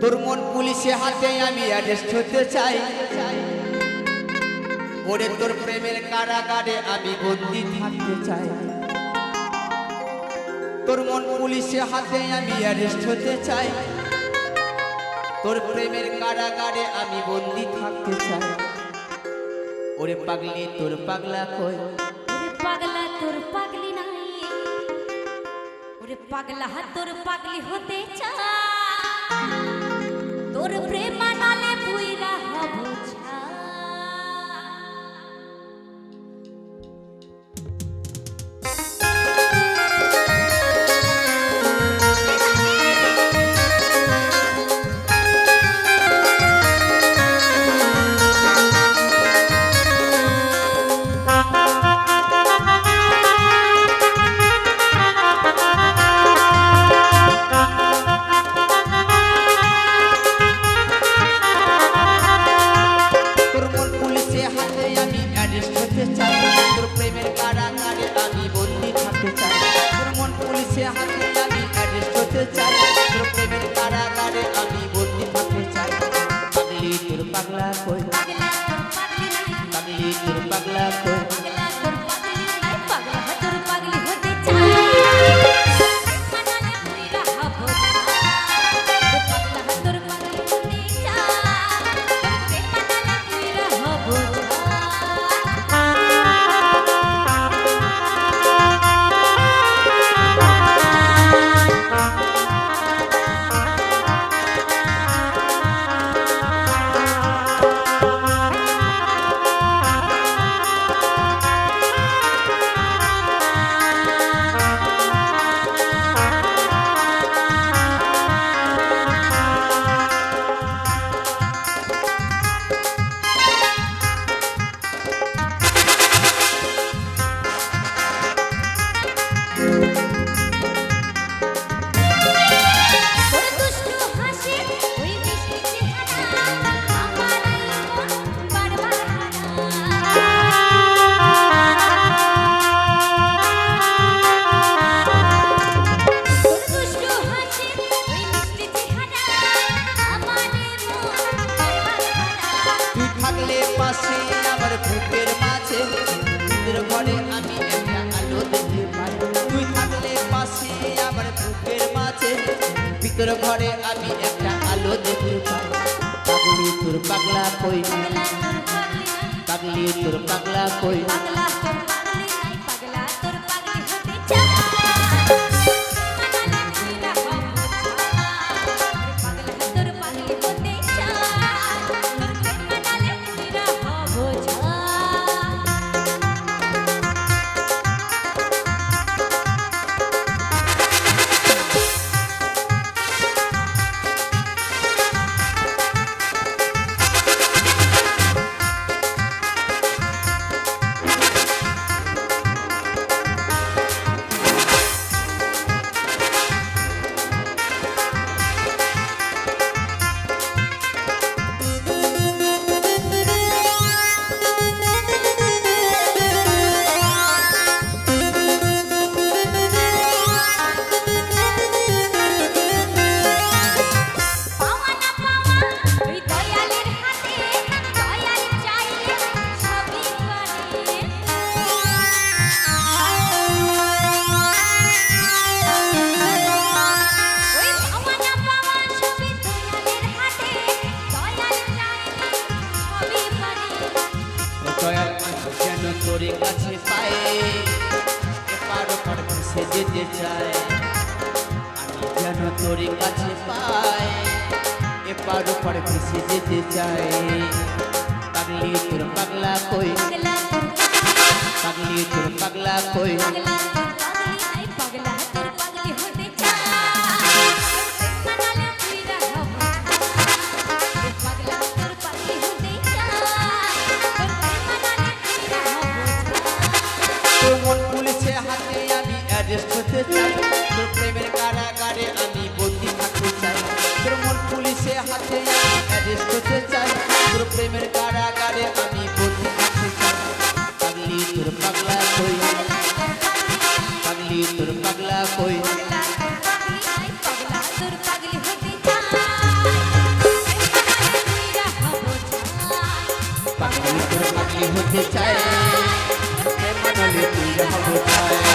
তোর মন পুলিশে হাতে আমি অ্যারেস্ট হতে চাই। ওরে তোর প্রেমের কারাগারে আমি বন্দি থাকতে চাই। তোর মন পুলিশে হাতে আমি অ্যারেস্ট হতে চাই। তোর প্রেমের কারাগারে আমি বন্দি থাকতে চাই। ওরে পাগলি তোর পাগলা কই, ওরে পাগলা তোর পাগলি নাই, ওরে পাগলা তোর পাগলি হতে চাই। তোর প্রেম মানালে পুইরা হব ছাই। পাগলা কই, পাগলি তোর পাগলা কই, পাগলা তোর পাগলি হতে চাই। মানালে পুইরা হব ছাই। পাগলা তোর পাগলি হতে চাই। প্রেম মানালে পুইরা হব বুকের মাঝে তোর ঘরে আমি একটা আলো দেখতে পাই। তুই থাকলে পাশে আমার বুকের মাঝে ভিতর ঘরে আমি একটা আলো দেখতে পাই। পাগলি তোর পাগলা কই, পাগলি তোর পাগলা কই, পাগলা তোর পাগলি নাই, পাগলা তোর পাগলি হতে চাই। মানালে পুইরা হব ছাই। পাগলা তোর পাগলি হতে চাই। তোর প্রেম মানালে পুইরা হব ছাই। তোর কাছে পায়ে এপার ওপার ভেসে যেতে চাই। আমি যেন তোর কাছে পাই এপার ওপার ভেসে যেতে চাই। পাগলি তোর পাগলা কই, পাগলি তোর পাগলা কই, পাগলা তোর পাগলি নাই, পাগলা তোর পাগলি হতে চাই। মানালে পুইরা হব ছাই। পাগলা তোর পাগলি হতে চাই। তোর প্রেম মানালে পুইরা হব ছাই। তোর মন পুলিশে হাতে আমি অ্যারেস্ট হতে চাই। তোর প্রেমের কারাগারে আমি বন্দি থাকতে চাই। তোর মন পুলিশে হাতে আমি অ্যারেস্ট হতে চাই। তোর প্রেমের কারাগারে আমি বন্দি থাকতে চাই। পাগলি তোর পাগলা কই, পাগলি তোর পাগলা পাগলি তোর পাগলি হতে চায় প্রেম মানলে তুই হব চায়